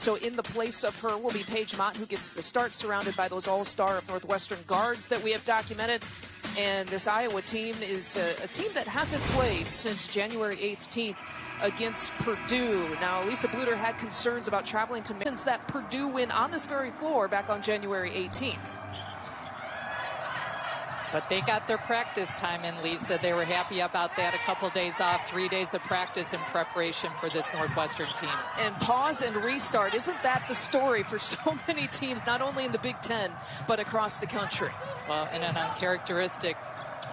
So in the place of her will be Paige Mott, who gets the start, surrounded by those all-star of Northwestern guards that we have documented. And this Iowa team is a team that hasn't played since January 18th against Purdue. Now, Lisa Bluter had concerns about traveling to since that Purdue win on this very floor back on January 18th. But they got their practice time in, Lisa. They were happy about that. A couple days off, 3 days of practice in preparation for this Northwestern team. And pause and restart. Isn't that the story for so many teams, not only in the Big Ten, but across the country? Well, and an uncharacteristic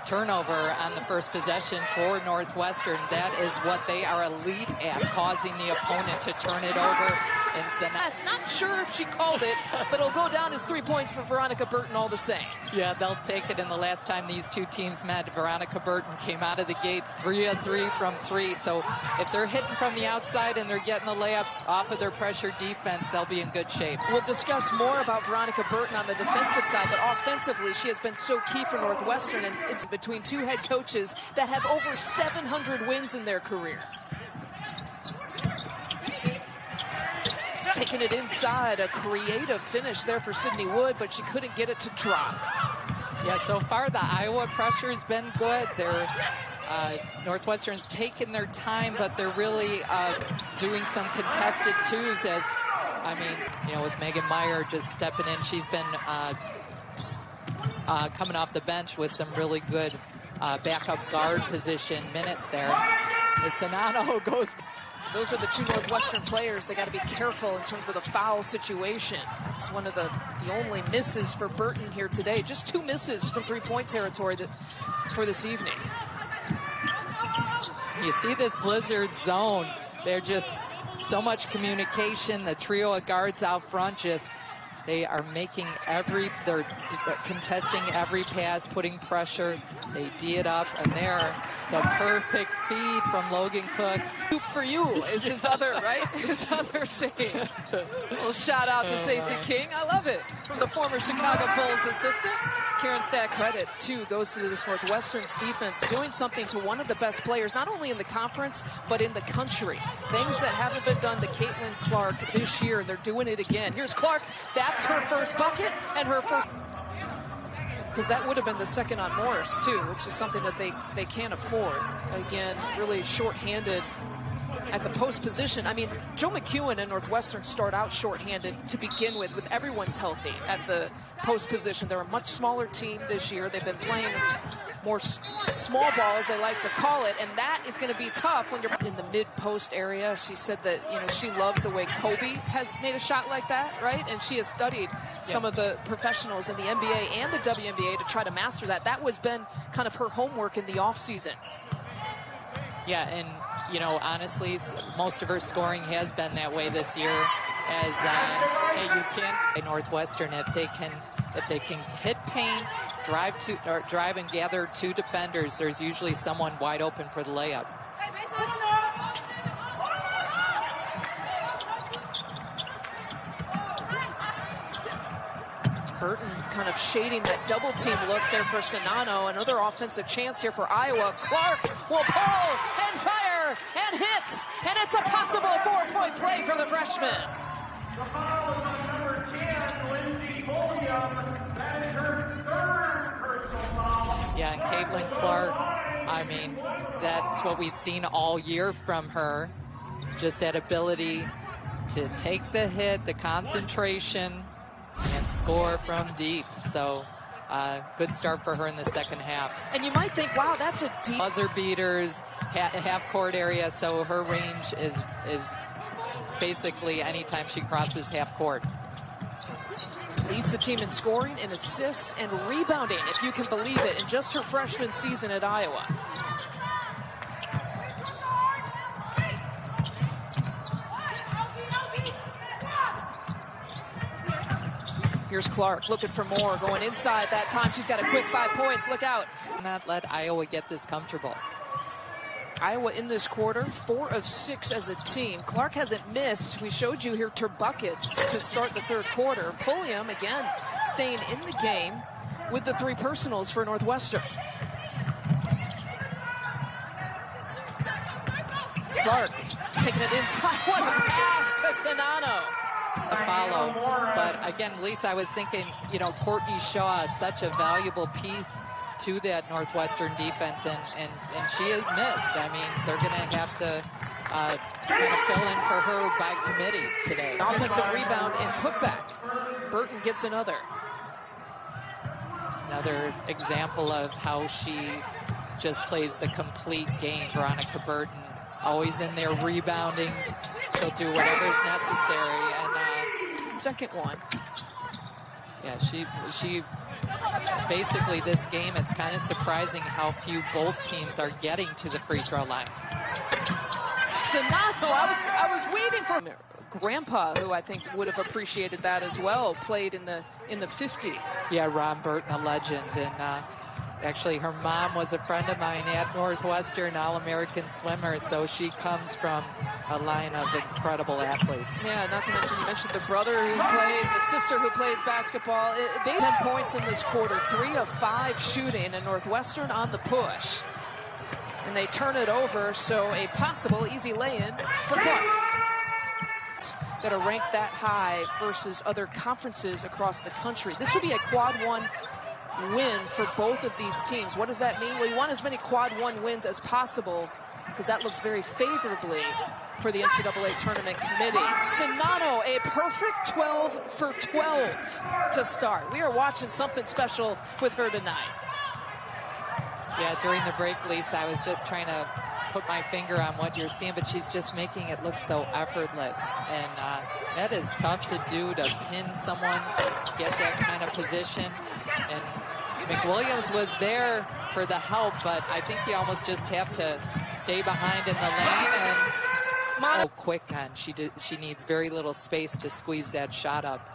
turnover on the first possession for Northwestern. That is what they are elite at, causing the opponent to turn it over. And not sure if she called it, but it'll go down as 3 points for Veronica Burton all the same. Yeah, they'll take it. In the last time these two teams met, Veronica Burton came out of the gates 3 of 3 from 3. So if they're hitting from the outside and they're getting the layups off of their pressure defense, they'll be in good shape. We'll discuss more about Veronica Burton on the defensive side, but offensively, she has been so key for Northwestern, and it's between two head coaches that have over 700 wins in their career. Taking it inside, a creative finish there for Sydney Wood, but she couldn't get it to drop. Yeah, so far the Iowa pressure's been good. They're Northwestern's taken their time, but they're really doing some contested twos. As I mean, you know, with Megan Meyer just stepping in, she's been coming off the bench with some really good backup guard position minutes there. As Czinano goes. Those are the two Northwestern players. They got to be careful in terms of the foul situation. It's one of the only misses for Burton here today. Just 2 misses from three-point territory for this evening. You see this blizzard zone. They're just so much communication. The trio of guards out front they are making they're contesting every pass, putting pressure. They D it up, and there, the perfect feed from Logan Cook. Hoop for you is his other, right? His other saying. Little shout out to Stacey King. I love it. From the former Chicago Bulls assistant. Karen Stack credit, too, goes to this Northwestern's defense, doing something to one of the best players, not only in the conference, but in the country. Things that haven't been done to Caitlin Clark this year, and they're doing it again. Here's Clark. That's her first bucket and her first, because that would have been the second on Morris too, which is something that they can't afford. Again, really short-handed at the post position. I mean, Joe McEwen and Northwestern start out short-handed to begin with everyone's healthy at the post position. They're a much smaller team this year. They've been playing more small ball, as they like to call it, and that is going to be tough when you're in the mid-post area. She said that, you know, she loves the way Kobe has made a shot like that, right? And she has studied some of the professionals in the NBA and the WNBA to try to master that. That was been kind of her homework in the offseason. Yeah, and, you know, honestly, most of her scoring has been that way this year. As, hey, you can't, Northwestern, if they can hit paint, drive and gather 2 defenders, there's usually someone wide open for the layup. Burton kind of shading that double team look there for Czinano. Another offensive chance here for Iowa. Clark will pull and fire and hits, and it's a possible 4-point play for the freshman. Yeah, and Caitlin Clark, I mean, that's what we've seen all year from her. Just that ability to take the hit, the concentration, and score from deep. So good start for her in the second half. And you might think, wow, that's a deep buzzer beaters, half-court area, so her range is basically anytime she crosses half-court. Leads the team in scoring and assists and rebounding, if you can believe it, in just her freshman season at Iowa. Here's Clark looking for more, going inside that time. She's got a quick 5 points. Look out. Not let Iowa get this comfortable. Iowa in this quarter, 4 of 6 as a team. Clark hasn't missed. We showed you here her buckets to start the third quarter. Pulliam, again, staying in the game with the 3 personals for Northwestern. Clark taking it inside. What a pass to Czinano. follow. But again, Lisa, I was thinking, you know, Courtney Shaw is such a valuable piece to that Northwestern defense, and she is missed. I mean, they're going to have to kind of fill in for her by committee today. Offensive rebound and putback. Burton gets another. Another example of how she just plays the complete game. Veronica Burton, always in there rebounding. She'll do whatever's necessary. And second one. Yeah, she basically, this game, it's kind of surprising how few both teams are getting to the free throw line. Czinano, I was waiting for Grandpa, who I think would have appreciated that as well, played in the 50s. Yeah, Ron Burton, a legend, and actually her mom was a friend of mine at Northwestern, All-American swimmer, so she comes from a line of incredible athletes. Yeah, not to mention, you mentioned the brother who plays, the sister who plays basketball. 10 points in this quarter, 3 of 5 shooting, and Northwestern on the push. And they turn it over, so a possible easy lay-in for Clark. That are ranked that high versus other conferences across the country. This would be a quad 1 win for both of these teams. What does that mean? Well, you want as many quad 1 wins as possible, because that looks very favorably for the NCAA tournament committee. Czinano, a perfect 12 for 12 to start. We are watching something special with her tonight. Yeah, during the break, Lisa, I was just trying to put my finger on what you're seeing, but she's just making it look so effortless. And that is tough to do, to pin someone, get that kind of position. And McWilliams was there for the help, but I think you almost just have to stay behind in the lane and go quick on. She needs very little space to squeeze that shot up.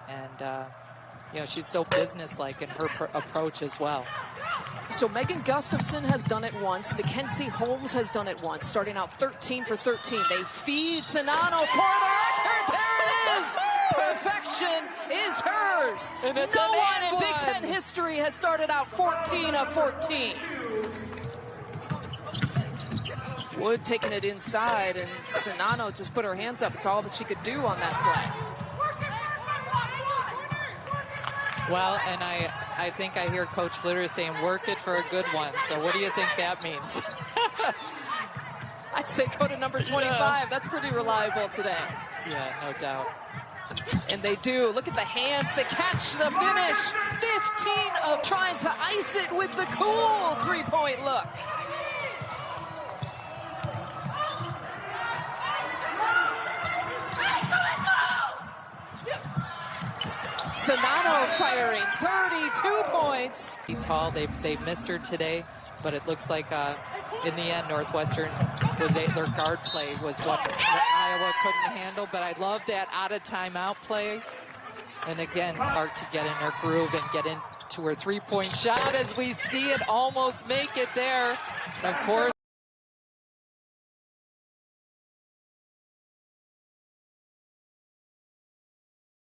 And, you know, she's so businesslike in her approach as well. So Megan Gustafson has done it once. Mackenzie Holmes has done it once, starting out 13 for 13. They feed Czinano for the record. There it is. Perfection is hers. And it's no one in Big Ten history has started out 14 of 14. Wood taking it inside, and Czinano just put her hands up. It's all that she could do on that play. Well, and I think I hear Coach Flitter saying, work it for a good one. So what do you think that means? I'd say go to number 25. Yeah. That's pretty reliable today. Yeah, no doubt. And they do. Look at the hands, the catch, the finish. 15 of trying to ice it with the cool three-point look. Czinano firing 32 points. Tall, they've missed her today, but it looks like in the end Northwestern was their guard play was what Iowa couldn't handle. But I love that out of timeout play. And again, Clark to get in her groove and get into her three-point shot as we see it almost make it there. And of course.